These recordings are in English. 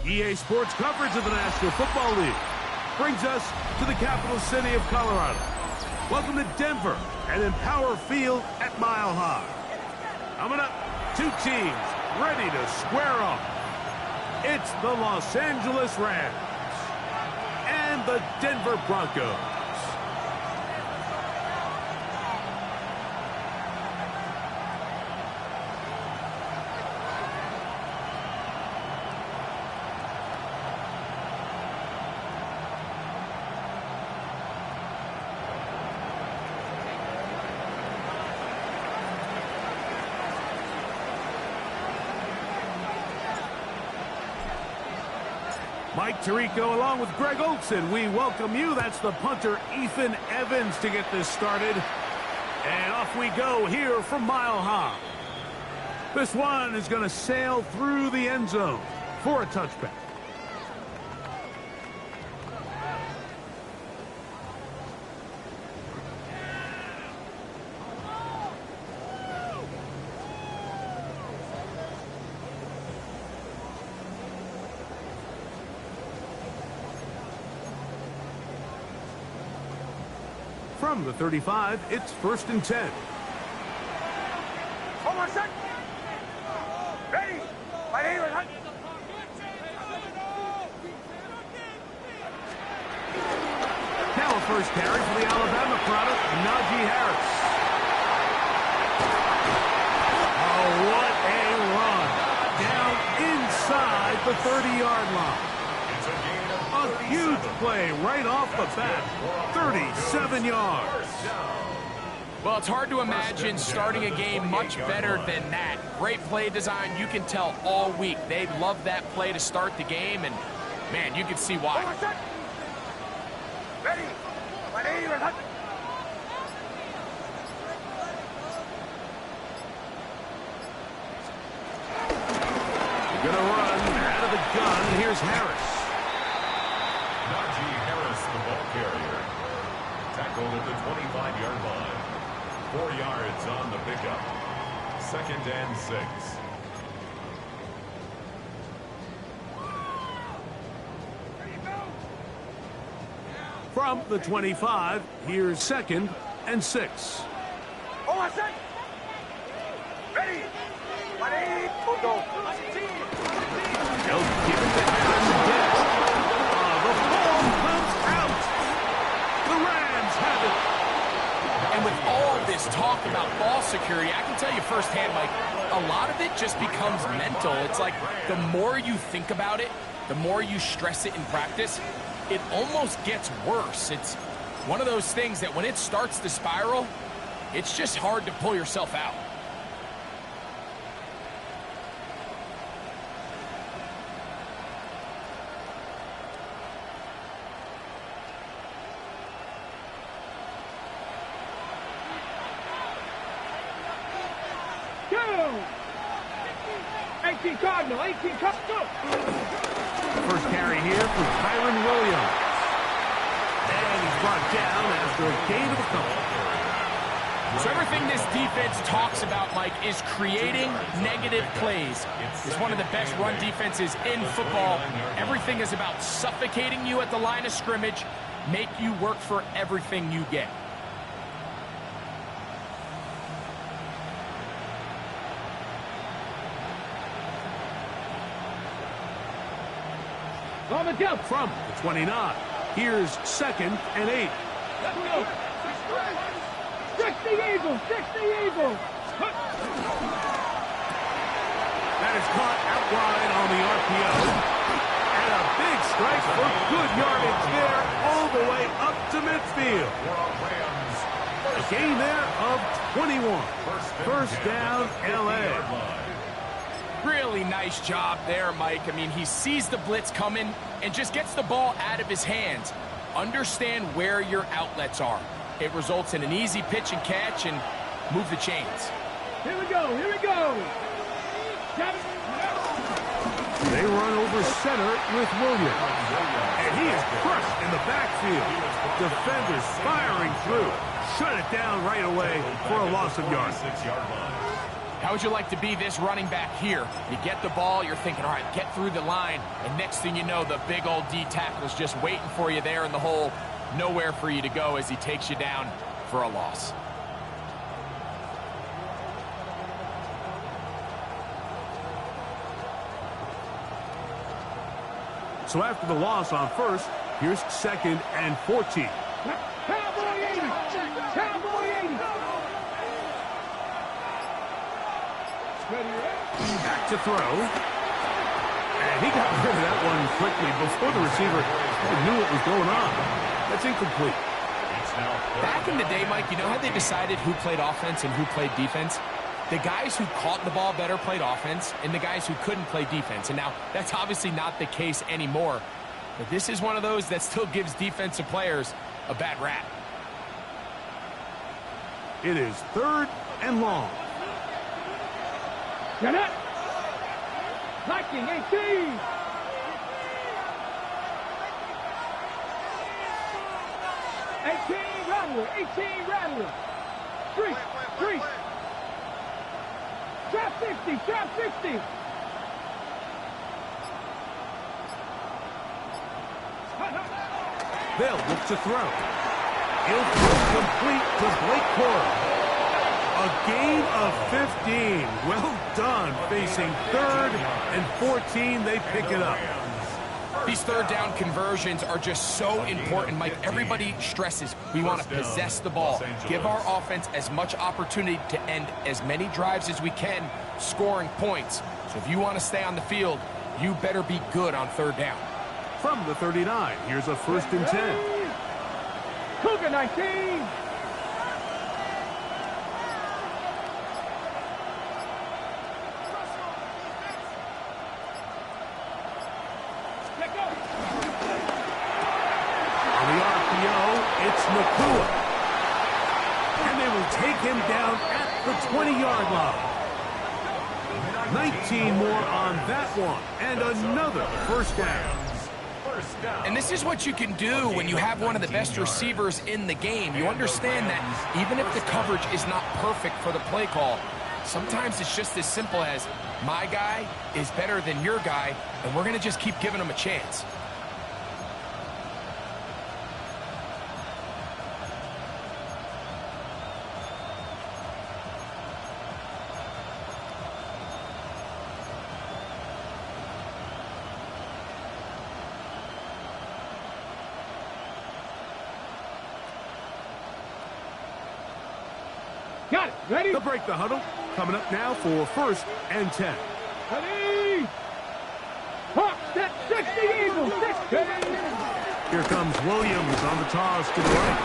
EA Sports coverage of the National Football League brings us to the capital city of Colorado. Welcome to Denver and Empower Field at Mile High. Coming up, two teams ready to square off. It's the Los Angeles Rams and the Denver Broncos. Mike Tirico along with Greg Olson. We welcome you. That's the punter, Ethan Evans, to get this started. And off we go here from Mile High. This one is going to sail through the end zone for a touchback. From the 35, it's 1st and 10. Hold on a sec. Ready. My name is Hunt. Now a first carry for the Alabama product, Najee Harris. Oh, what a run. Down inside the 30-yard line. A huge play right off the bat. 37 yards. Well, it's hard to imagine starting a game much better than that. Great play design. You can tell all week they love that play to start the game, and, man, you can see why. Ready. My name is Hunt. They're going to run out of the gun. Here's Harris. Najee Harris, the ball carrier. Tackled at the 25-yard line. 4 yards on the pickup. 2nd and 6. From the 25, here's 2nd and 6. Hold on a sec. Ready. My name. Go. They'll give it to Harris again. The ball comes out. The Rams have it. And with all this talk about ball security, I can tell you firsthand, Mike, a lot of it just becomes mental. It's like the more you think about it, the more you stress it in practice, it almost gets worse. It's one of those things that when it starts to spiral, it's just hard to pull yourself out. Go. 18 Cardinal. 18 Cardinal. First carry here for Kyron Williams. And he's brought down after a gain of a couple. So everything this defense talks about, Mike, is creating negative plays. It's one of the best run defenses in football. Everything is about suffocating you at the line of scrimmage, make you work for everything you get. On the jump from the 29. Here's 2nd and 8. Let's go. 60 Eagles. 60 Eagles. That is caught out wide on the RPO. And a big strike for good yardage there all the way up to midfield. A gain there of 21. First down, L.A. Really nice job there, Mike. I mean, he sees the blitz coming and just gets the ball out of his hands. Understand where your outlets are. It results in an easy pitch and catch and move the chains. Here we go. Here we go. They run over center with Williams. And he is crushed in the backfield. Defenders firing through. Shut it down right away for a loss of yards. How would you like to be this running back here? You get the ball, you're thinking, all right, get through the line, and next thing you know, the big old D tackle's just waiting for you there in the hole. Nowhere for you to go as he takes you down for a loss. So after the loss on first, here's 2nd and 14. Cowboy 80! Cowboy 80! Back to throw. And he got rid of that one quickly before the receiver knew what was going on. That's incomplete. Back in the day, Mike, you know how they decided who played offense and who played defense? The guys who caught the ball better played offense, and the guys who couldn't play defense. And now, that's obviously not the case anymore. But this is one of those that still gives defensive players a bad rap. It is 3rd and long. Get it! Liking 18! Rattler, 18 Rattler. Street. Trap 60. They'll look to throw. He'll throw complete to Blake Corum. A gain of 15. Well done. Facing 3rd and 14, they pick it up. These third down conversions are just so important, Mike. Everybody stresses we want to possess the ball, give our offense as much opportunity to end as many drives as we can, scoring points. So if you want to stay on the field, you better be good on third down. From the 39, here's a 1st and 10. Cougar 19! And they will take him down at the 20-yard line. 19 more on that one, and another 1st down. And this is what you can do when you have one of the best receivers in the game. You understand that even if the coverage is not perfect for the play call, sometimes it's just as simple as my guy is better than your guy, and we're going to just keep giving him a chance. Got it. Ready? They'll break the huddle. Coming up now for 1st and 10. Ready? Hawk, set 60 Eagles. 60. Here comes Williams on the toss to the right.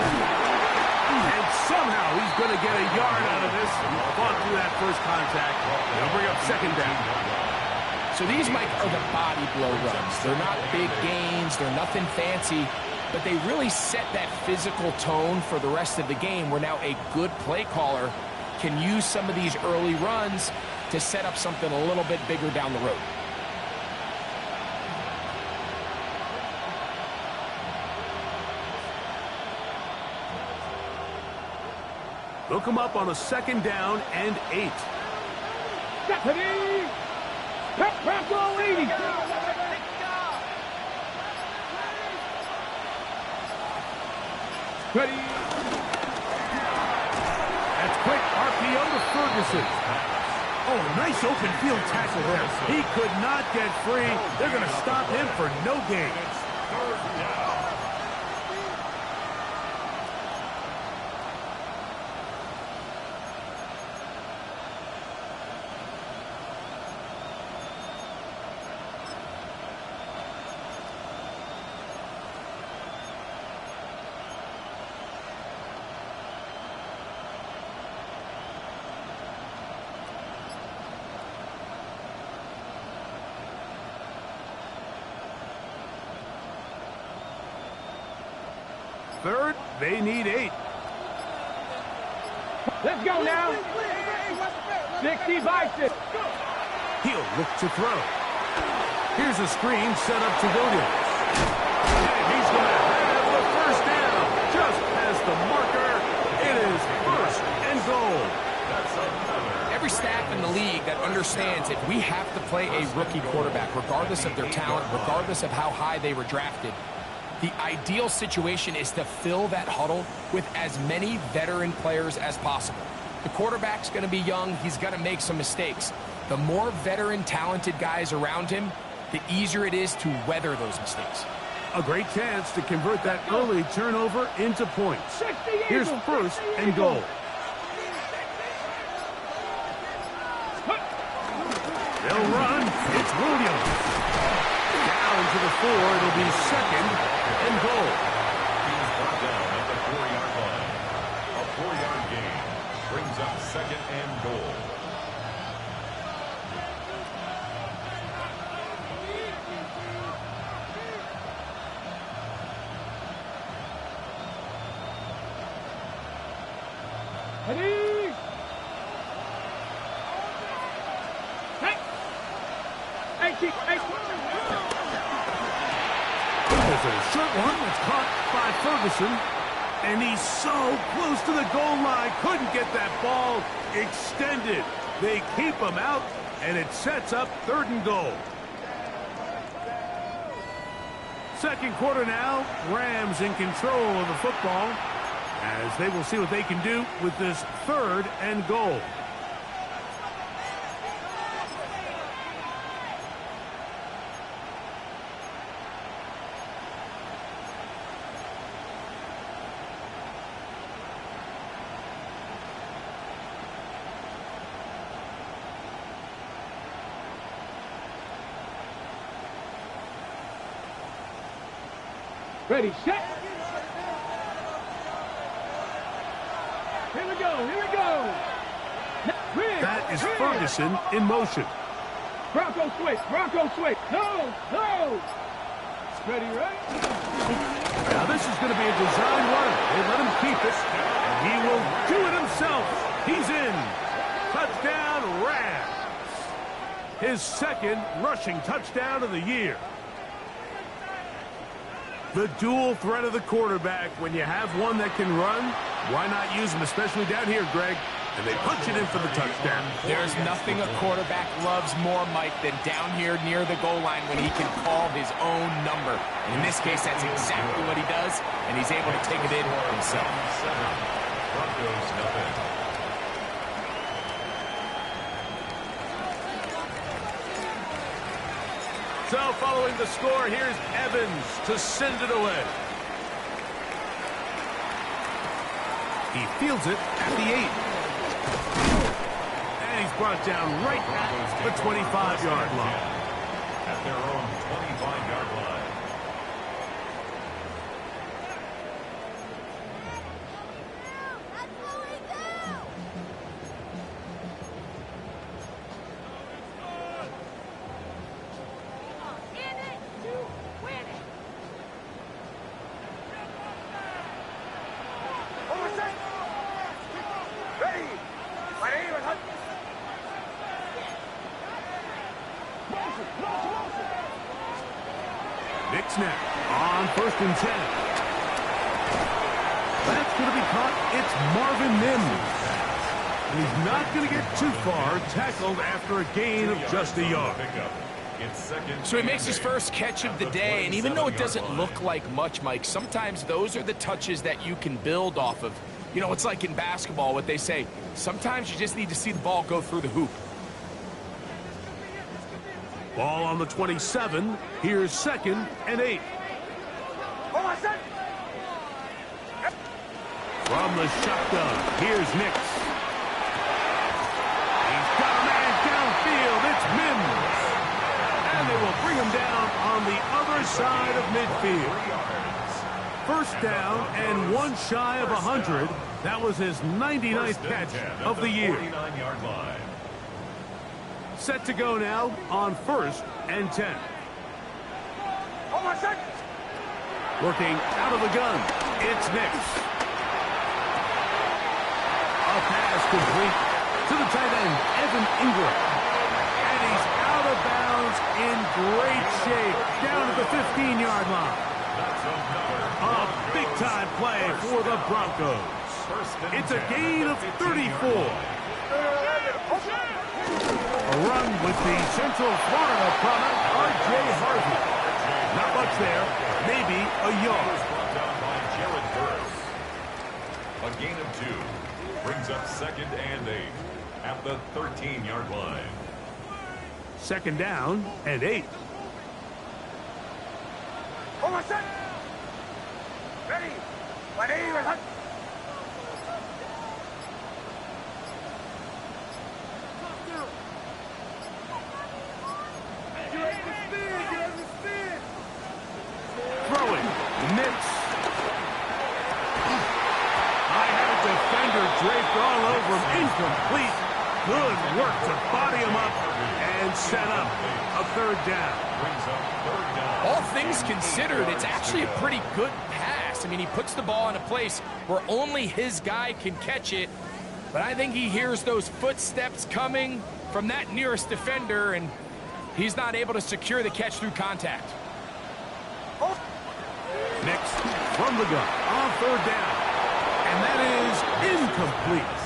And somehow he's going to get a yard out of this. Fought through that first contact. They'll bring up 2nd down. So these, Mike, are the body blow runs. They're not big gains. They're nothing fancy. But they really set that physical tone for the rest of the game where now a good play caller can use some of these early runs to set up something a little bit bigger down the road. They'll come up on a 2nd down and 8. Stephanie! Bronco 80! Ready? That's quick RPO to Ferguson. Oh, nice open field tackle there. He could not get free. They're going to stop him for no gain. Third, they need 8. Let's go now. 60 biceps. He'll look to throw. Here's a screen set up to Williams. And he's going to have the 1st down. Just past the marker. It is 1st and goal. Every snap in the league that understands if we have to play a rookie quarterback, regardless of their talent, regardless of how high they were drafted, the ideal situation is to fill that huddle with as many veteran players as possible. The quarterback's going to be young. He's going to make some mistakes. The more veteran, talented guys around him, the easier it is to weather those mistakes. A great chance to convert that early turnover into points. Here's first and goal. They'll run. It's Williams. Down to the 4. It'll be second and goal. He was brought down at the 4-yard line. A 4-yard gain brings up second and goal. Ready? There's a short one that's caught by Ferguson. And he's so close to the goal line. Couldn't get that ball extended. They keep him out, and it sets up third and goal. Second quarter now. Rams in control of the football, as they will see what they can do with this third and goal. Ready, set. Here we go, here we go. That is Ferguson in motion. Bronco switch, Bronco switch. No, no. Ready, right? Now this is going to be a design run. They let him keep it, and he will do it himself. He's in. Touchdown, Rams. His second rushing touchdown of the year. The dual threat of the quarterback. When you have one that can run, why not use him, especially down here, Greg? And they punch it in for the touchdown. There's nothing a quarterback loves more, Mike, than down here near the goal line when he can call his own number. And in this case, that's exactly what he does, and he's able to take it in himself. Broncos nothing. So following the score, here's Evans to send it away. He fields it at the 8. And he's brought down right at the 25-yard line. At their own 25-yard line. Big snap on first and 10. That's going to be caught. It's Marvin Mims. And he's not going to get too far, tackled after a gain of just a yard. So he makes his first catch of the day, and even though it doesn't look like much, Mike, sometimes those are the touches that you can build off of. You know, it's like in basketball, what they say, sometimes you just need to see the ball go through the hoop. Ball on the 27. Here's second and 8. From the shotgun, here's Nix. He's got a man downfield. It's Mims. And they will bring him down on the other side of midfield. First down and one shy of 100. That was his 99th catch of the year. Set to go now on first and 10. Working out of the gun. It's Nix. A pass complete to the tight end, Evan Ingram. And he's out of bounds in great shape down at the 15-yard line. A big-time play for the Broncos. It's a gain of 34. A run with the Central Florida product, R.J. Harvey. Not much there. Maybe a yard. Brought down by Jared Burris. A gain of 2 brings up 2nd and 8 at the 13-yard line. 2nd down and 8. Over set. Ready. 180. Throwing. Mix. I had a defender draped all over him. Incomplete. Good work to body him up and set up a 3rd down. Brings up 3rd down. All things considered, it's actually a pretty good pass. I mean, he puts the ball in a place where only his guy can catch it. But I think he hears those footsteps coming from that nearest defender, and he's not able to secure the catch through contact. Next, from the gun on 3rd down. And that is incomplete.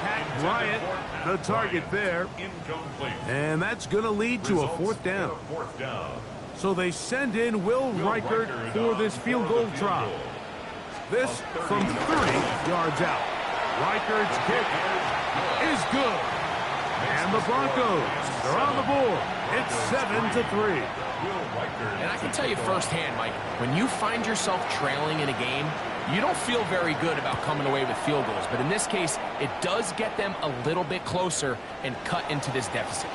Pat Bryant, the target there. Incomplete. And that's going to lead to a 4th down. 4th down. So they send in Will Reichert for this field goal try. This from 30 yards out. Reichert's kick is good. And the Broncos are on the board. It's 7-3. And I can tell you firsthand, Mike, when you find yourself trailing in a game, you don't feel very good about coming away with field goals. But in this case, it does get them a little bit closer and cut into this deficit.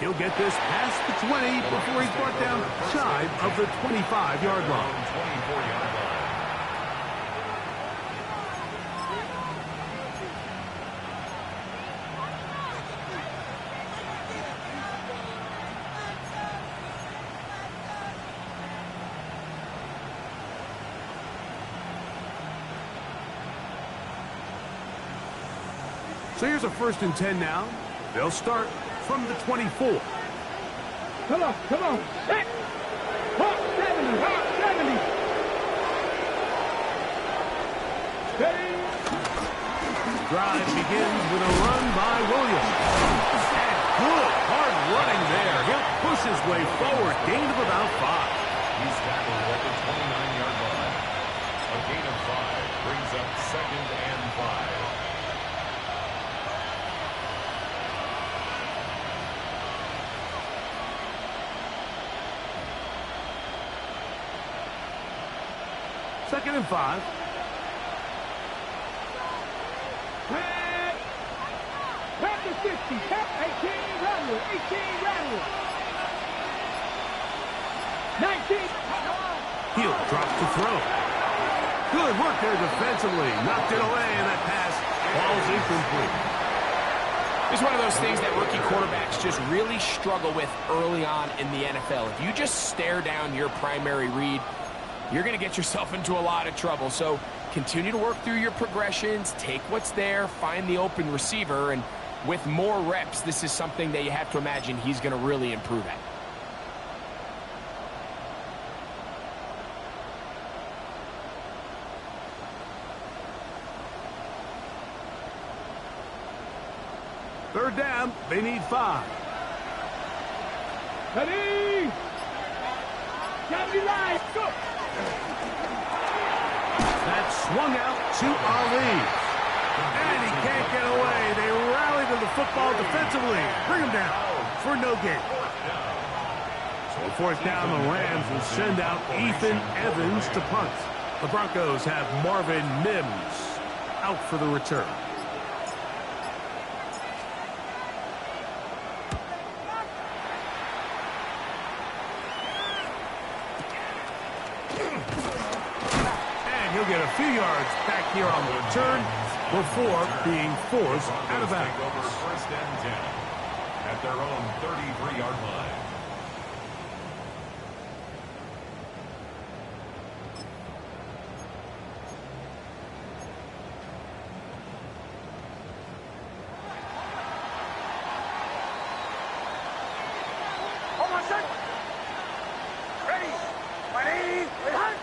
He'll get this past the 20 before he's brought down shy of the 25-yard line. 24-yard line. So here's a 1st and 10 now. They'll start from the 24. Come on. Hit. 70. 70. Steady. Drive begins with a run by Williams. And good hard running there. He'll push his way forward. Gain of about 5. He's tackled at the 29-yard line. A gain of 5 brings up 2nd and 5. Second and 5. Back to 60. 18 Radler. 18 Radler. 19. He'll drop to throw. Good work there defensively. Knocked it away, and that pass falls incomplete. It's one of those things that rookie quarterbacks just really struggle with early on in the NFL. If you just stare down your primary read, you're going to get yourself into a lot of trouble. So continue to work through your progressions, take what's there, find the open receiver, and with more reps, this is something that you have to imagine he's going to really improve at. Third down, they need 5. Ready. County line. Go. That swung out to Ali. And he can't get away. They rally to the football defensively. Bring him down for no gain. So 4th down, the Rams will send out Ethan Evans to punt. The Broncos have Marvin Mims out for the return. He'll get a few yards back here on the return before being forced out of bounds. Over 1st and 10 at their own 33-yard line. Hold on, set. Ready. 180. Hunt.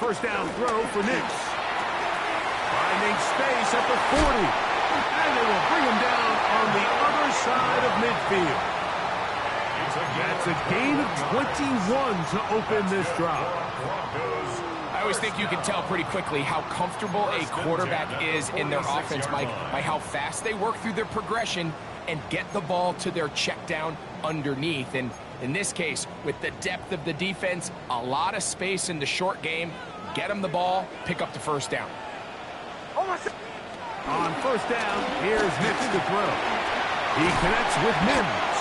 first down throw for Nix. Finding space at the 40. And they will bring him down on the other side of midfield. That's a gain of 21 to open this drive. I always think you can tell pretty quickly how comfortable a quarterback is in their offense, Mike, by how fast they work through their progression and get the ball to their check down underneath. And in this case, with the depth of the defense, a lot of space in the short game, get them the ball, pick up the first down. On first down, here's Nix to throw. He connects with Mims.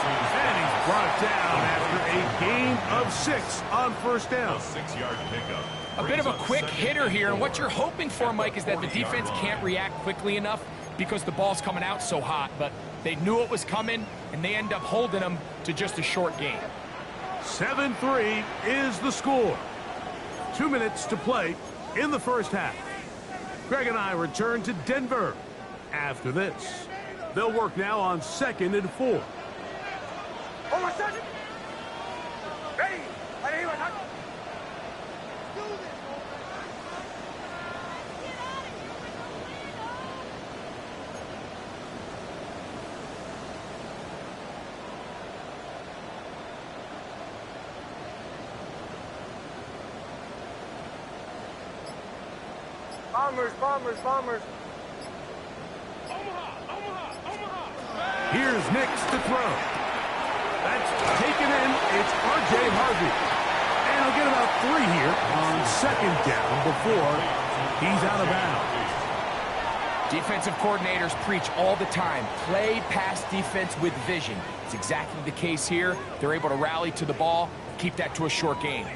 And he's brought down after a gain of 6 on first down. 6-yard pickup. A bit of a quick hitter here, and what you're hoping for, Mike, is that the defense can't react quickly enough because the ball's coming out so hot, but they knew it was coming, and they end up holding them to just a short gain. 7-3 is the score. 2 minutes to play in the first half. Greg and I return to Denver after this. They'll work now on 2nd and 4. Hold on, second. Ready. Bombers. Here's Nix to throw. That's taken in. It's R.J. Harvey. And he'll get about 3 here on 2nd down before he's out of bounds. Defensive coordinators preach all the time, play pass defense with vision. It's exactly the case here. They're able to rally to the ball, keep that to a short gain.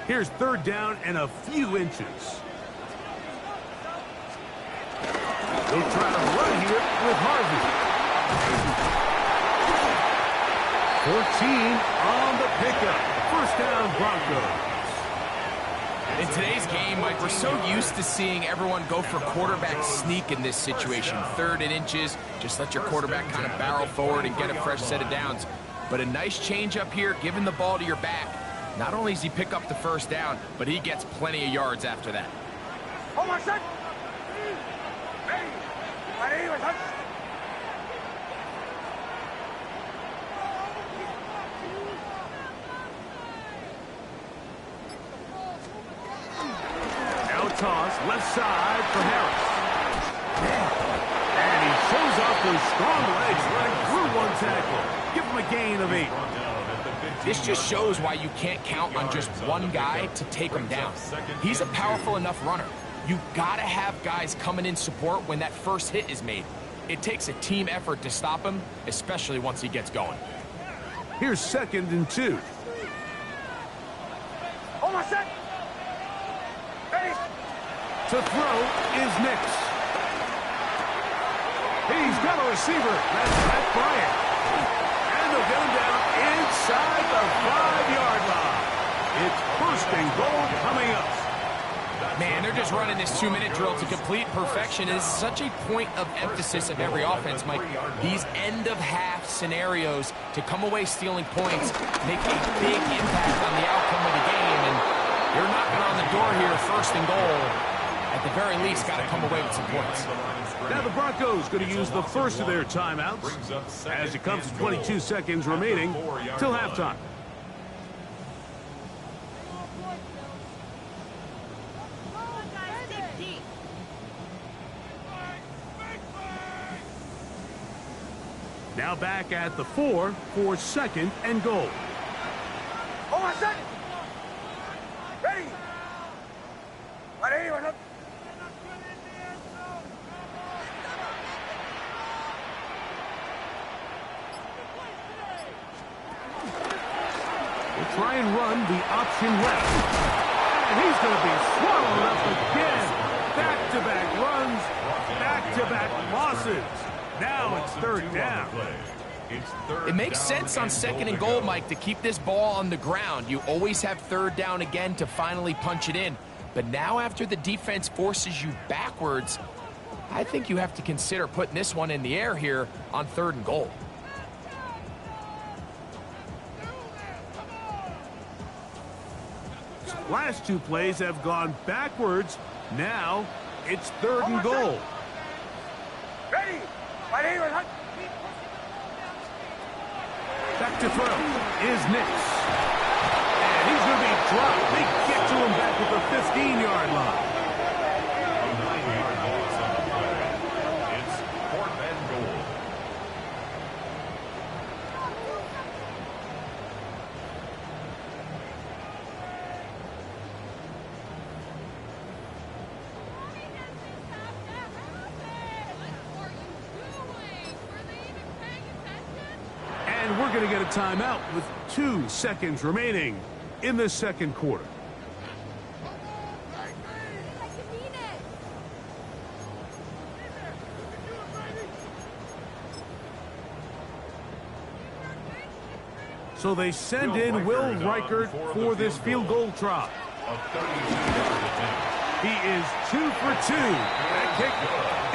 Here's 3rd down and a few inches. They'll try to run here with Harvey. 14 on the pickup. First down, Broncos. In today's game, Mike, we're so used to seeing everyone go for quarterback sneak in this situation. 3rd and inches, just let your quarterback kind of barrel forward and get a fresh set of downs. But a nice change up here, giving the ball to your back. Not only does he pick up the first down, but he gets plenty of yards after that. Hold on, second. Ready. Now toss, left side for Harris. And he shows off those strong legs running through one tackle. Give him a gain of 8. This just shows why you can't count on just one guy to take him down. He's a powerful enough runner. You gotta have guys coming in support when that first hit is made. It takes a team effort to stop him, especially once he gets going. Here's 2nd and 2. Hold on, second. Ready. To throw is Nix. He's got a receiver. That's Matt Bryant. And they'll get him down inside the 5-yard line. It's 1st and goal coming up. Man, they're just running this 2-minute drill to complete perfection. It is such a point of emphasis of every offense, Mike. These end-of-half scenarios to come away stealing points make a big impact on the outcome of the game. And you're knocking on the door here, 1st and goal. At the very least, got to come away with some points. Now the Broncos going to use the first of their timeouts as it comes to 22 seconds remaining till halftime. Now back at the 4 for 2nd and goal. Hold on, second. Ready. We'll try and run the option left. And he's going to be swallowed up again. Back-to-back runs, back-to-back losses. Now it's 3rd down. It makes sense on 2nd and goal, Mike, to keep this ball on the ground. You always have 3rd down again to finally punch it in. But now after the defense forces you backwards, I think you have to consider putting this one in the air here on 3rd and goal. Last 2 plays have gone backwards. Now it's 3rd and goal. Ready. Back to throw is Nix. And he's going to be dropped. They get to him back at the 15-yard line. A 9-yard loss on the play. It's 4th and goal. And we're going to get a timeout with 2 seconds remaining in the 2nd quarter. So they send in Will Reichert for this field goal try. A 32-yard attempt. He is 2 for 2. That kick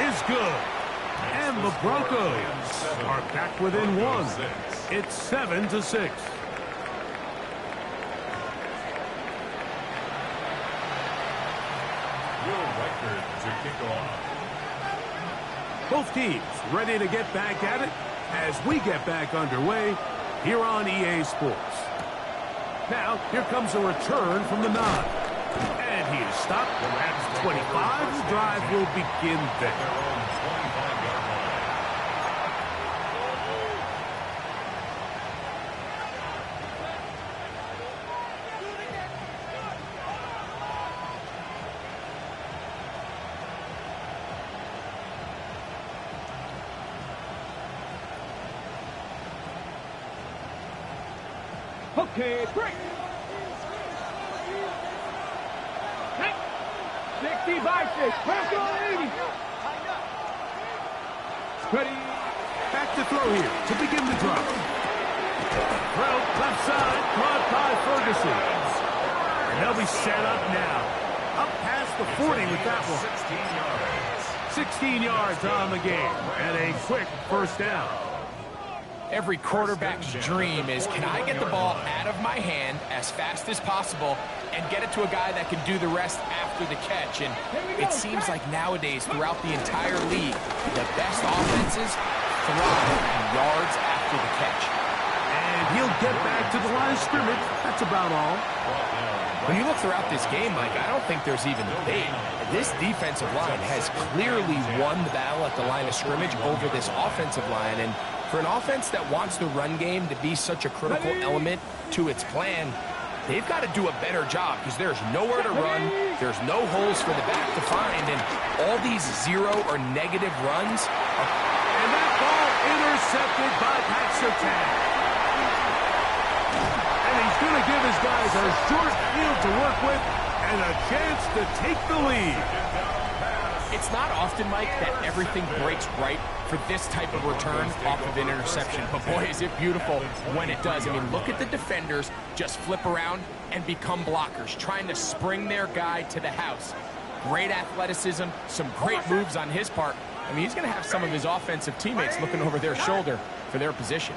is good. And the Broncos are back within 1. It's 7-6. Will Reichert to kick off. Both teams ready to get back at it as we get back underway here on EA Sports. Now, here comes a return from the 9. And he is stopped at 25. The drive will begin Their there. own 25-yard line. Okay, break. 60 by 6. Bronco 80. Ready. Back to throw here to begin the drive. Throw left side, caught by Ferguson. And they'll be set up now. Up past the 40 with that one. 16 yards on the game. And a quick first down. Every quarterback's dream is, can I get the ball out of my hand as fast as possible and get it to a guy that can do the rest after the catch? And it seems like nowadays, throughout the entire league, the best offenses thrive in yards after the catch. And he'll get back to the line of scrimmage. That's about all. When you look throughout this game, Mike, I don't think there's even a debate. This defensive line has clearly won the battle at the line of scrimmage over this offensive line. And for an offense that wants the run game to be such a critical element to its plan, they've got to do a better job because there's nowhere to run, there's no holes for the back to find, and all these 0 or negative runs are... And that ball intercepted by Pat Surtain. And he's going to give his guys a short field to work with and a chance to take the lead. It's not often, Mike, that everything breaks right for this type of return off of an interception. But boy, is it beautiful when it does. I mean, look at the defenders just flip around and become blockers, trying to spring their guy to the house. Great athleticism, some great moves on his part. I mean, he's going to have some of his offensive teammates looking over their shoulder for their position.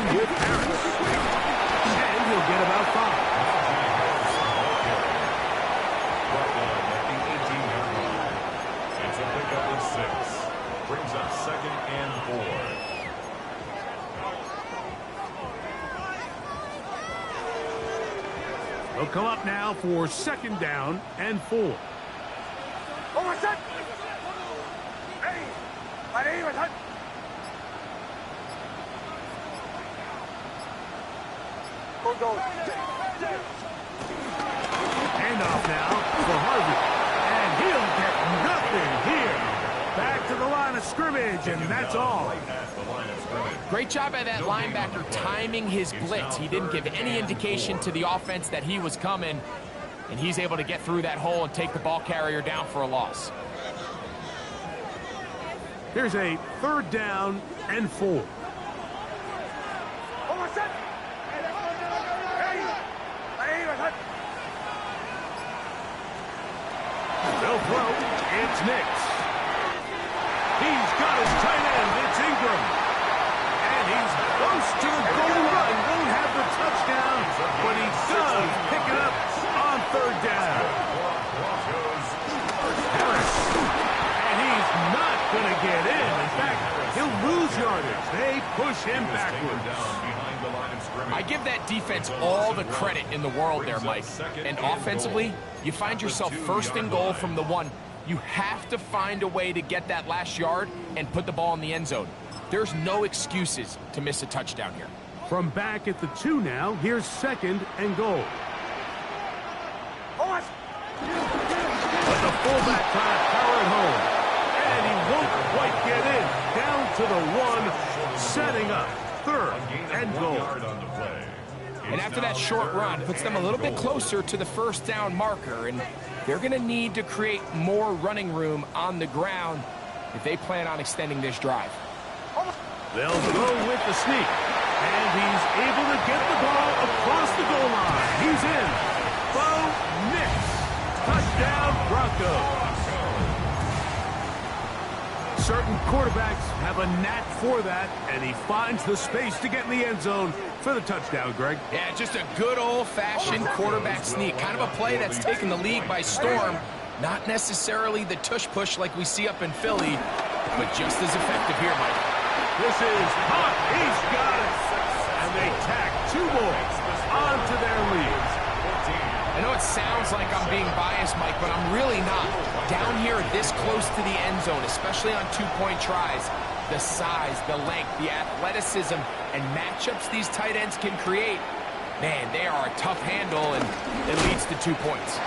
With Harris. And he'll get about 5. Brought down at the 18-yard line. It's a pickup of 6. Brings up 2nd and 4. They'll come up now for 2nd down and 4. Over set. Ready. Ready. Ready. Handoff now for Harvey. And he'll get nothing here. Back to the line of scrimmage, and that's all. Right at the line of scrimmage. Great job by that linebacker timing his blitz. He didn't give any indication to the offense that he was coming, and he's able to get through that hole and take the ball carrier down for a loss. Here's a 3rd down and 4. They'll throw. It's Nix. He's got his tight end. It's Ingram. And he's close to the goal line. Won't have the touchdown, but he does pick it up on third down. Harris. And he's not going to get in. In fact, he'll lose yardage. They push him backwards. I give that defense all the credit in the world there, Mike. And offensively, you find yourself first and goal from the 1. You have to find a way to get that last yard and put the ball in the end zone. There's no excuses to miss a touchdown here. From back at the 2 now, here's second and goal. But the fullback trying to power it home. And he won't quite get in. Down to the 1, setting up third and goal. And after that short run, puts them a little bit closer to the first down marker. And they're going to need to create more running room on the ground if they plan on extending this drive. They'll go with the sneak. And he's able to get the ball across the goal line. He's in. Bo Nix. Touchdown, Broncos. Certain quarterbacks have a knack for that, and he finds the space to get in the end zone for the touchdown, Greg. Yeah, just a good old-fashioned quarterback sneak. Kind of a play that's taken the league by storm. Not necessarily the tush-push like we see up in Philly, but just as effective here, Mike. This is hot. He's got it. And they tack 2 more onto their lead. I know it sounds like I'm being biased, Mike, but I'm really not. Down here this close to the end zone, especially on 2-point tries, the size, the length, the athleticism, and matchups these tight ends can create, man, they are a tough handle, and it leads to 2 points.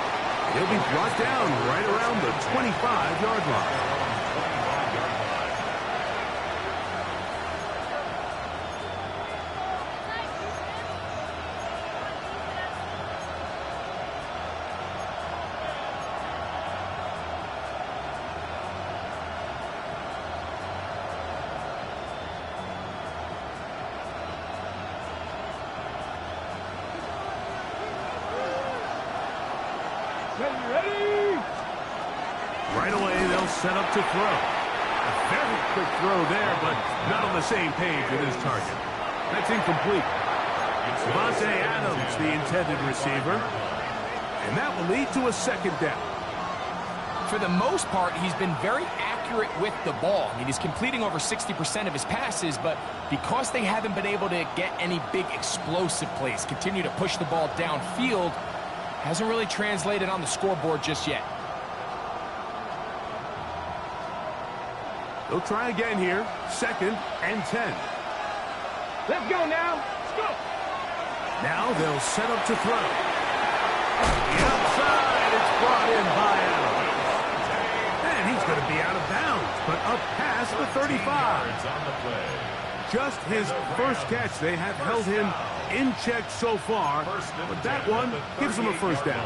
He'll be brought down right around the 25-yard line. Right away, they'll set up to throw. A very quick throw there, but not on the same page with his target. That's incomplete. Devontae Adams, the intended receiver. And that will lead to a second down. For the most part, he's been very accurate with the ball. I mean, he's completing over 60% of his passes, but because they haven't been able to get any big explosive plays, continue to push the ball downfield, hasn't really translated on the scoreboard just yet. They'll try again here. Second and 10. Let's go now. Let's go. Now they'll set up to throw. The outside, it's brought in by Adams. And he's going to be out of bounds, but up past the 35. Just his first catch. They have held him in check so far, but that one gives him a first down.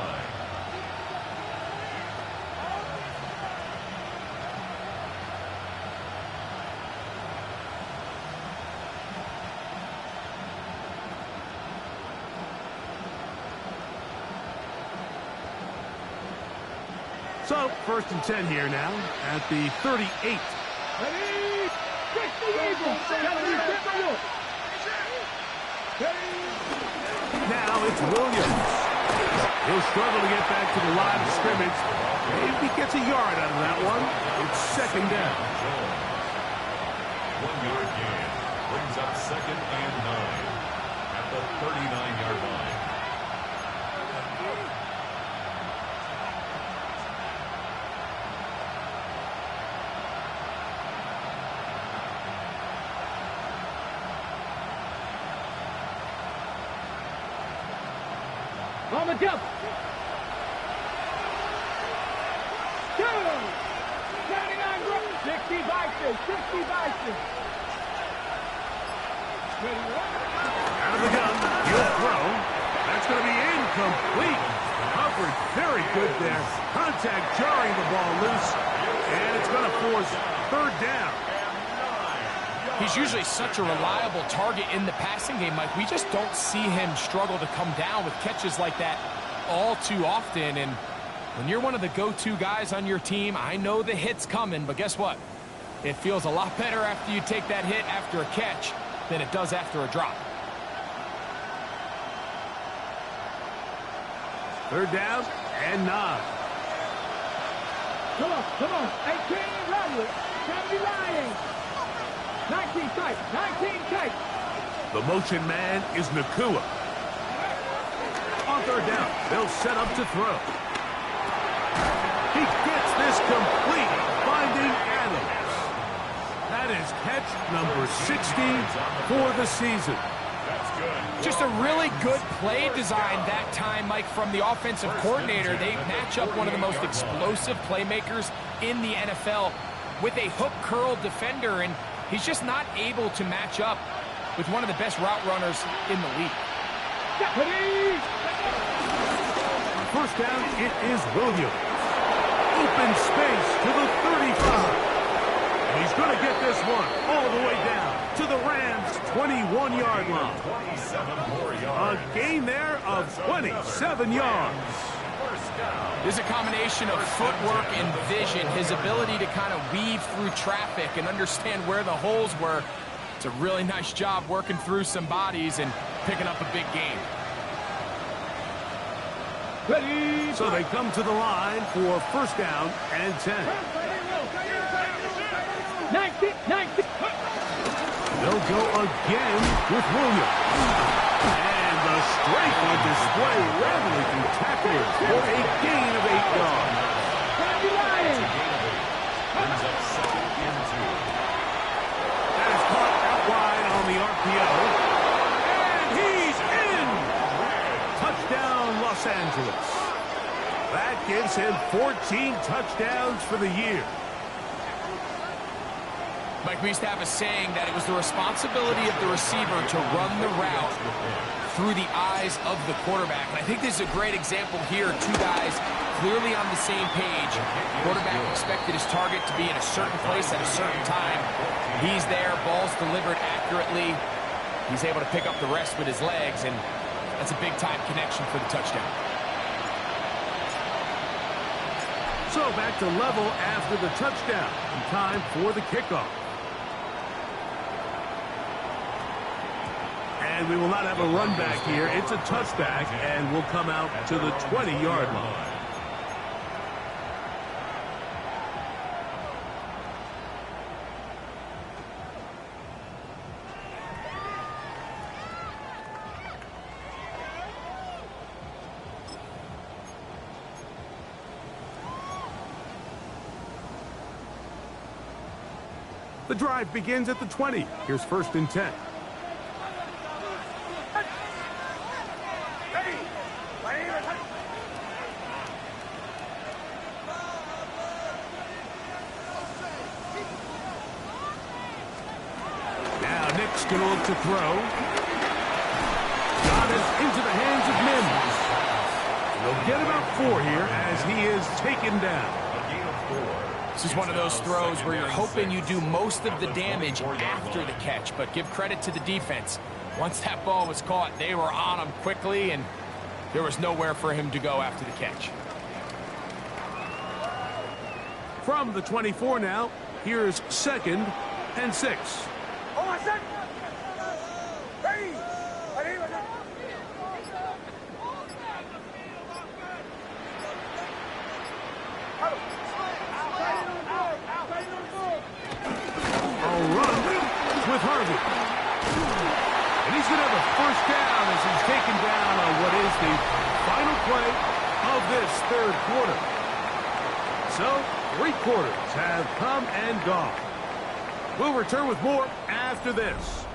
So, first and 10 here now at the 38. Ready? Get the Eagles. Now it's Williams. He'll struggle to get back to the line of scrimmage. Maybe gets a yard out of that one. It's second down. 1-yard gain brings up second and 9 at the 39-yard line. On the jump. 2. 79 Broncos. 60 Vikings. 60 Vikings. Out of the gun. He'll throw. That's going to be incomplete. Coverage very good there. Contact jarring the ball loose. And it's going to force third down. He's usually such a reliable target in the passing game, Mike. We just don't see him struggle to come down with catches like that all too often. And when you're one of the go-to guys on your team, I know the hit's coming, but guess what? It feels a lot better after you take that hit after a catch than it does after a drop. Third down and 9. Come on. 18, run with it. 70 Lions. 19 tight. 19 tight. The motion man is Nakua. On third down, they'll set up to throw. He gets this complete, finding Adams. That is catch number 60 for the season. Just a really good play design that time, Mike, from the offensive coordinator. They match up one of the most explosive playmakers in the NFL with a hook curl defender, and he's just not able to match up with one of the best route runners in the league. On first down, it is Williams. Open space to the 35. And he's going to get this one all the way down to the Rams' 21-yard line. A gain there of 27 yards. There's a combination of footwork and vision, his ability to kind of weave through traffic and understand where the holes were. It's a really nice job working through some bodies and picking up a big gain. So they come to the line for first down and 10. 19. They'll go again with Williams. And the strength on display, rattling through tacklers for a gain of 8 yards. That is caught out wide on the RPO. And he's in! Touchdown, Los Angeles. That gives him 14 touchdowns for the year. Mike, we used to have a saying that it was the responsibility of the receiver to run the route through the eyes of the quarterback. And I think this is a great example here. Two guys clearly on the same page. Quarterback expected his target to be in a certain place at a certain time. He's there, ball's delivered accurately. He's able to pick up the rest with his legs, and that's a big-time connection for the touchdown. So back to level after the touchdown. And time for the kickoff. And we will not have a run back here. It's a touchback, and we'll come out to the 20-yard line. The drive begins at the 20. Here's first and 10. Now Nick's going to look to throw. Got it into the hands of Mims. They'll get about 4 here as he is taken down. This is one of those throws where you're hoping you do most of the damage after the catch, but give credit to the defense. Once that ball was caught, they were on him quickly, and there was nowhere for him to go after the catch. From the 24 now, here's second and 6. With Harvey. And he's going to have a first down as he's taken down on what is the final play of this third quarter. So, 3 quarters have come and gone. We'll return with more after this.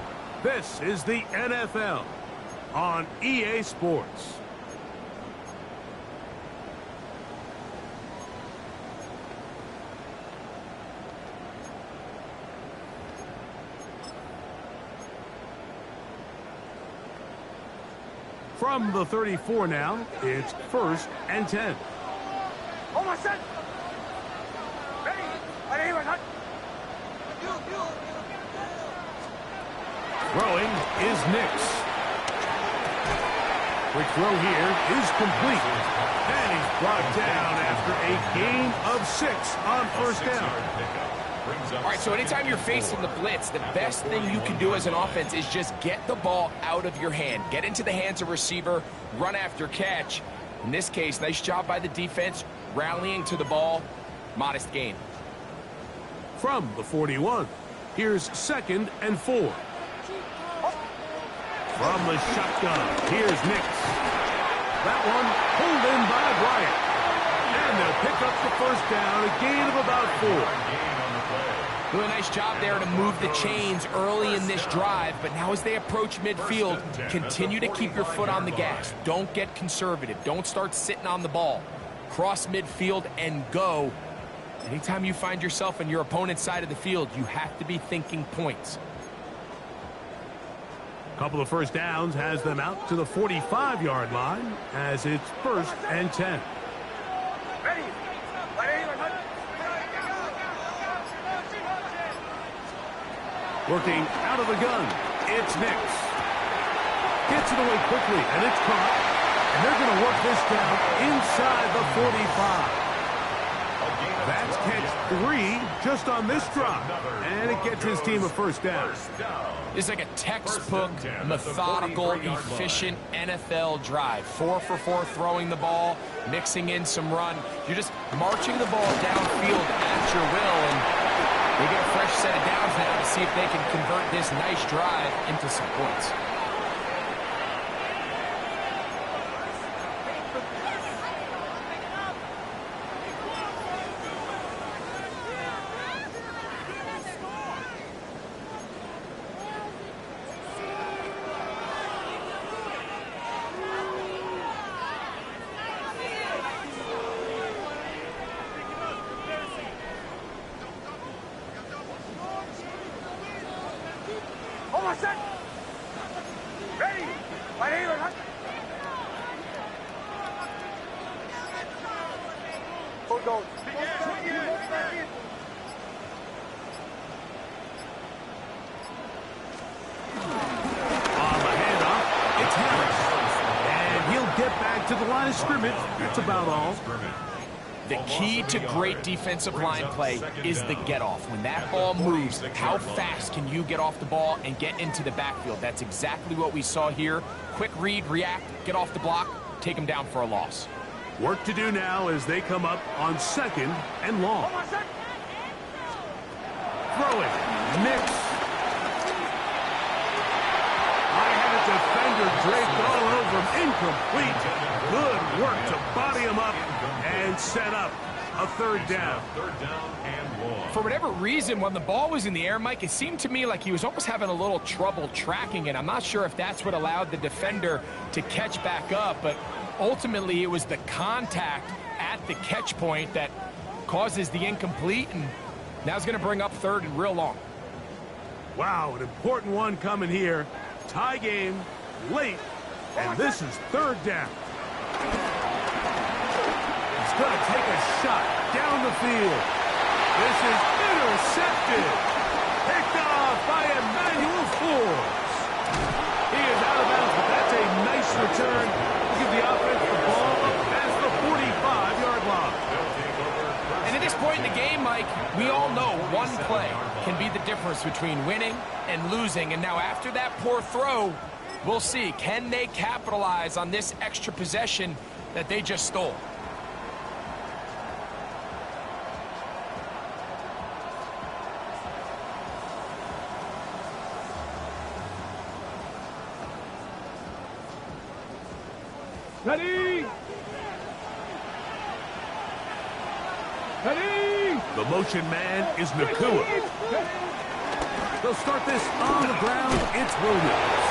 This is the NFL on EA Sports. From the 34 now, it's first and 10. Throwing is Nix. Quick throw here is complete. And he's brought down after a gain of 6 on first down. All right, so anytime you're facing the blitz, the best thing you can do as an offense is just get the ball out of your hand. Get into the hands of receiver, run after catch. In this case, nice job by the defense, rallying to the ball. Modest gain. From the 41, here's 2nd and 4. From the shotgun, here's Nix. That one pulled in by Bryant. And they'll pick up the first down, a gain of about 4. Doing a nice job there to move the chains early in this drive, but now as they approach midfield, continue to keep your foot on the gas. Don't get conservative. Don't start sitting on the ball. Cross midfield and go. Anytime you find yourself on your opponent's side of the field, you have to be thinking points. Couple of first downs has them out to the 45-yard line as it's 1st and 10. Ready. Working out of the gun, it's Nix. Gets it away quickly, and it's caught. And they're going to work this down inside the 45. That's catch 3 just on this drop. And it gets his team a first down. It's like a textbook, methodical, efficient NFL drive. 4 for 4 throwing the ball, mixing in some run. You're just marching the ball downfield at your will, and they get a fresh set of downs now to see if they can convert this nice drive into some points. Almost set. Ready. Right here. Hold on. On the handoff, it's Harris. And he'll get back to the line of scrimmage. That's about all. The key to great defensive line play is the get-off. When that ball moves, how fast can you get off the ball and get into the backfield? That's exactly what we saw here. Quick read, react, get off the block, take them down for a loss. Work to do now as they come up on 2nd and long. Throw it. Nix. I had a defender draped all over him. Incomplete. Good work to body him up and set up a 3rd down. For whatever reason, when the ball was in the air, Mike, it seemed to me like he was almost having a little trouble tracking it. I'm not sure if that's what allowed the defender to catch back up, but ultimately it was the contact at the catch point that causes the incomplete, and now it's going to bring up 3rd and real long. Wow, an important one coming here. Tie game, late, and this is 3rd down. He's going to take a shot down the field. This is intercepted. Picked off by Emmanuel Forbes. He is out of bounds, but that's a nice return. Give the offense the ball as the 45-yard line. And at this point in the game, Mike, we all know one play can be the difference between winning and losing. And now after that poor throw, we'll see, can they capitalize on this extra possession that they just stole? Ready! Ready! The motion man is Nakua. They'll start this on the ground. It's Williams.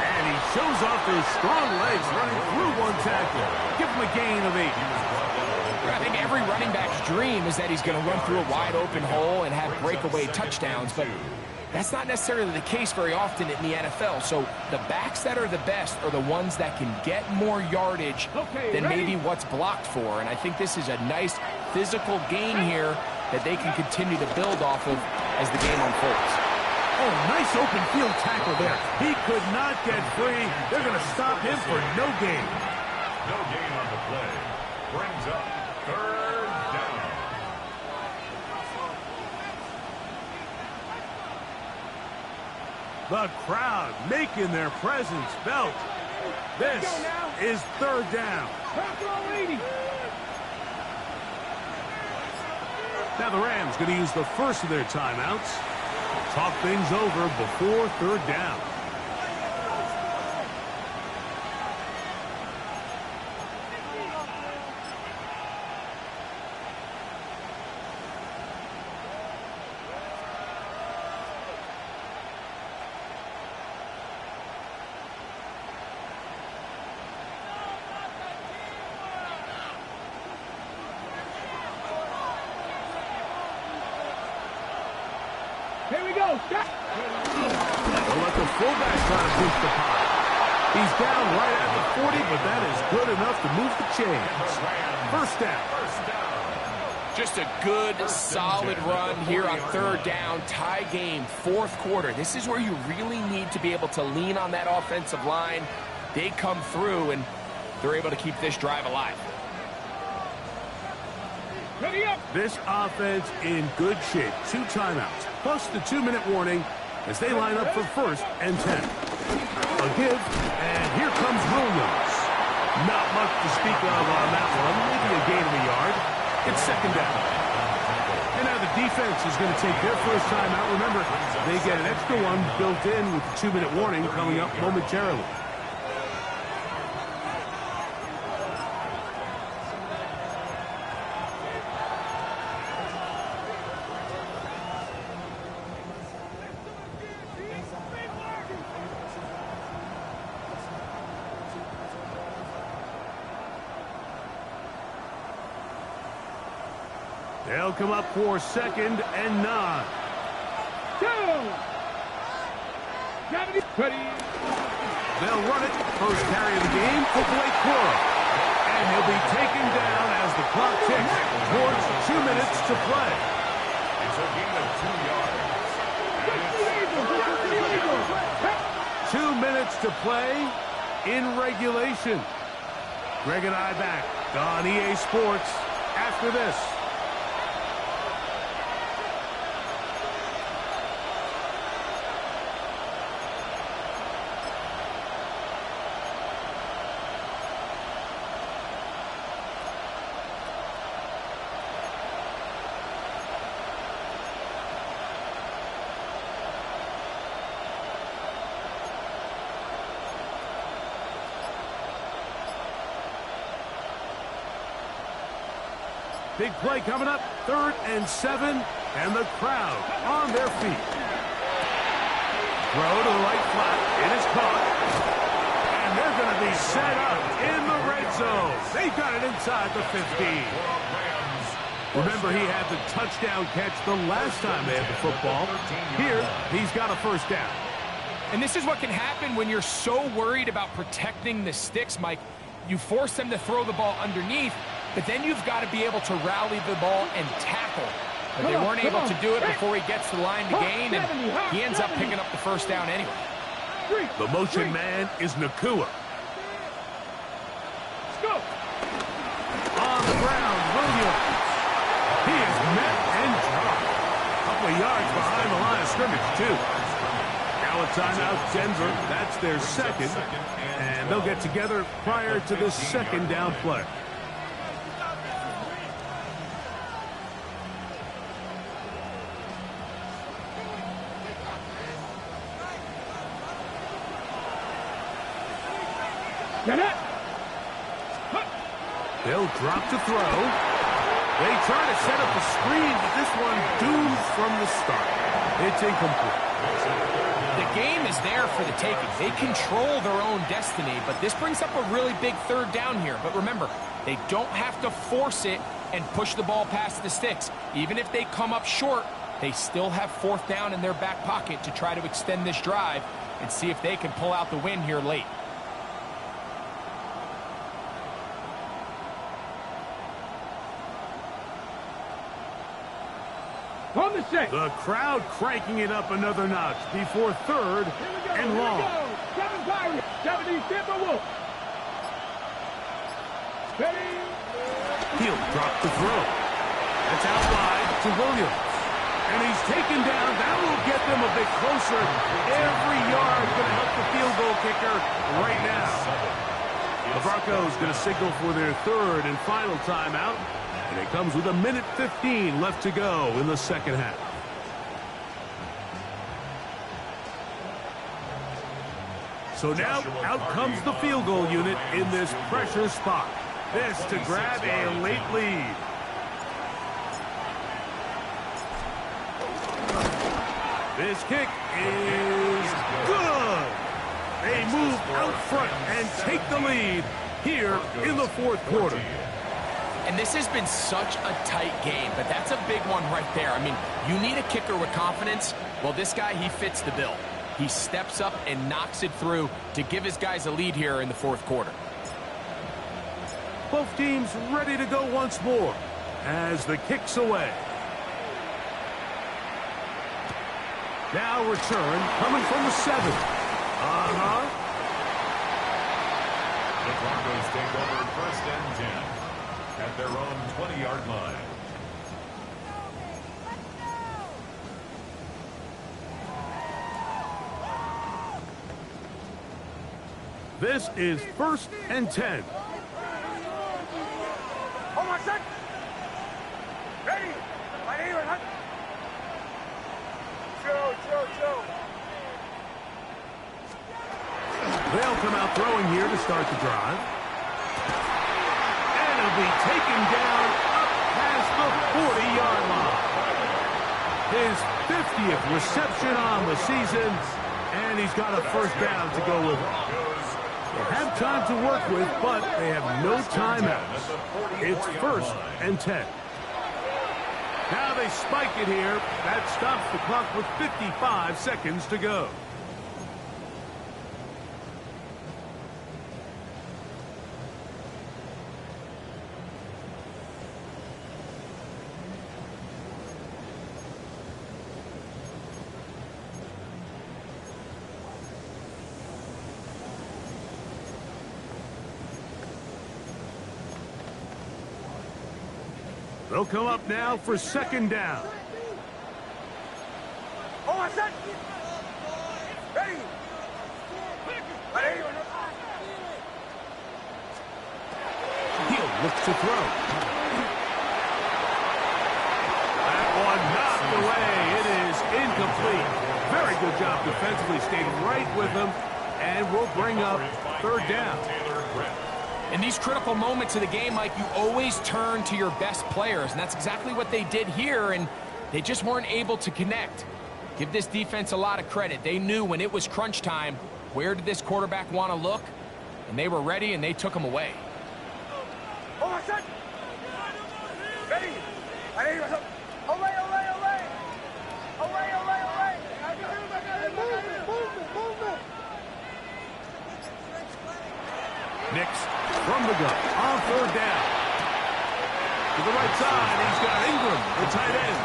And he shows off his strong legs running through one tackle. Give him a gain of 8. I think every running back's dream is that he's going to run through a wide open hole and have breakaway touchdowns, but that's not necessarily the case very often in the NFL. So the backs that are the best are the ones that can get more yardage than maybe what's blocked for. And I think this is a nice physical gain here that they can continue to build off of as the game unfolds. Oh, nice open field tackle there. He could not get free. They're going to stop him for no gain. No gain on the play. Brings up third down. The crowd making their presence felt. This is third down. Now the Rams going to use the first of their timeouts. Talk things over before third down. Here we go. They'll let the fullback try to push the pile. He's down right at the 40, but that is good enough to move the chains. First down. Just a good, solid run here on third down. Tie game, fourth quarter. This is where you really need to be able to lean on that offensive line. They come through, and they're able to keep this drive alive. Ready up. This offense in good shape. 2 timeouts, plus the 2-minute warning as they line up for first and 10. A give, and here comes Williams. Not much to speak of on that one. Maybe a gain of a yard. It's second down. And now the defense is going to take their first timeout. Remember, they get an extra one built in with the 2-minute warning coming up momentarily. They'll come up for second and 9. Ready. They'll run it. First carry of the game for Blake Corum. And he'll be taken down as the clock ticks towards 2 minutes to play. It's a gain of 2 yards. 2 minutes to play in regulation. Greg and I back on EA Sports after this. Big play coming up, 3rd and 7, and the crowd on their feet. Throw to the right flat, it is caught, and they're going to be set up in the red zone. They got it inside the 15. Remember, he had the touchdown catch the last time they had the football. Here, he's got a first down. And this is what can happen when you're so worried about protecting the sticks, Mike. You force them to throw the ball underneath, but then you've got to be able to rally the ball and tackle. But they weren't able to do it before he gets to the line to gain, and he ends up picking up the first down anyway. The motion man is Nakua. Let's go. On the ground, Williams. He is met and dropped. A couple of yards behind the line of scrimmage, too. Now a timeout, Denver. That's their second. And they'll get together prior to this second down play. They'll drop to throw. They try to set up a screen, but this one doomed from the start. It's incomplete. The game is there for the taking. They control their own destiny, but this brings up a really big third down here. But remember, they don't have to force it and push the ball past the sticks. Even if they come up short, they still have fourth down in their back pocket to try to extend this drive and see if they can pull out the win here late. On the set. The crowd cranking it up another notch before third and long. 7 Pirates, 70 Timberwolves. Ready. He'll drop the throw. That's out wide to Williams. And he's taken down. That will get them a bit closer. Every yard going to help the field goal kicker right now. The Broncos going to signal for their third and final timeout. And it comes with 1:15 left to go in the second half. So now out comes the field goal unit in this pressure spot. This to grab a late lead. This kick is good. They move out front and take the lead here in the fourth quarter. And this has been such a tight game, but that's a big one right there. I mean, you need a kicker with confidence. Well, this guy, he fits the bill. He steps up and knocks it through to give his guys a lead here in the fourth quarter. Both teams ready to go once more as the kick's away. Now return coming from the 7. The Broncos take over first and 10 at their own 20-yard line. This is first and 10. On my set. Ready. My name is Hunt. Joe. They'll come out throwing here to start the drive. And it'll be taken down up past the 40-yard line. His 50th reception on the season, and he's got a first down to go with it. They have time to work with, but they have no timeouts. It's first and 10. Now they spike it here. That stops the clock with 55 seconds to go. They'll come up now for second down. On my set. Ready. My name is He'll look to throw. That one knocked away. It is incomplete. Very good job defensively. Stayed right with him and will bring up third down. In these critical moments of the game, Mike, you always turn to your best players, and that's exactly what they did here, and they just weren't able to connect. Give this defense a lot of credit. They knew when it was crunch time, where did this quarterback want to look, and they were ready, and they took him away. on my set. Ready. My name is Olay. Nix from the gun on third down. To the right side, he's got Ingram, the tight end.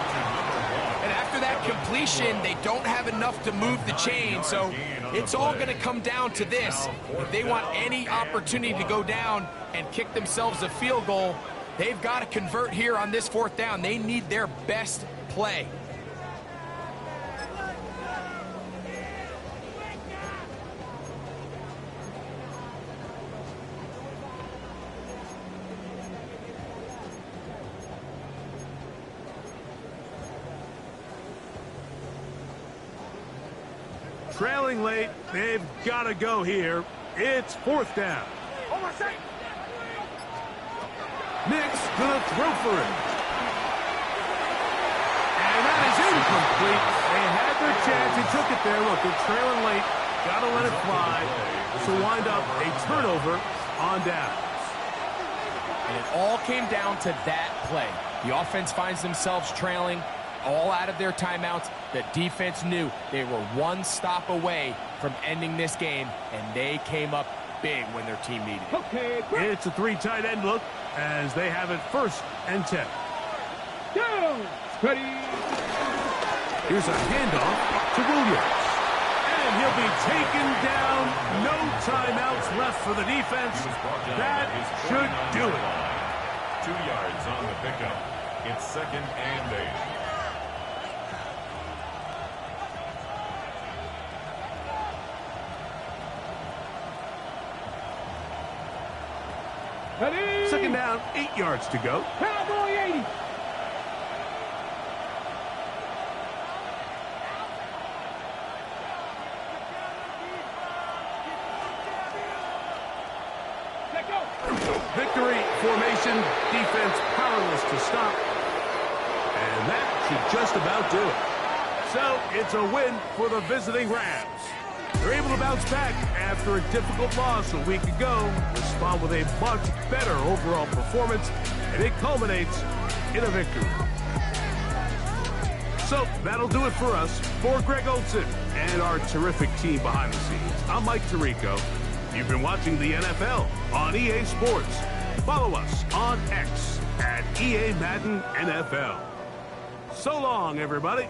And after that completion, they don't have enough to move the chain, so it's all going to come down to this. If they want any opportunity to go down and kick themselves a field goal, they've got to convert here on this fourth down. They need their best play. Trailing late, they've got to go here. It's fourth down. On my set. Nix gonna throw for it. And that is incomplete. They had their chance. He took it there. Look, they're trailing late. Got to let it fly. So wind up a turnover on downs. And it all came down to that play. The offense finds themselves trailing, all out of their timeouts. The defense knew they were one stop away from ending this game, and they came up big when their team needed it. Okay, It's a three tight end look as they have it first and 10. down. Ready. Here's a handoff to Williams. And he'll be taken down. No timeouts left for the defense. That should do it. 2 yards on the pickup. It's 2nd and 8. Ready. 2nd down, 8 yards to go. Cowboy 80. Victory formation, defense powerless to stop. And that should just about do it. So it's a win for the visiting Rams. They're able to bounce back after a difficult loss a week ago, respond with a much better overall performance, and it culminates in a victory. So that'll do it for us. For Greg Olson and our terrific team behind the scenes, I'm Mike Tirico. You've been watching the NFL on EA Sports. Follow us on X at EA Madden NFL. So long, everybody.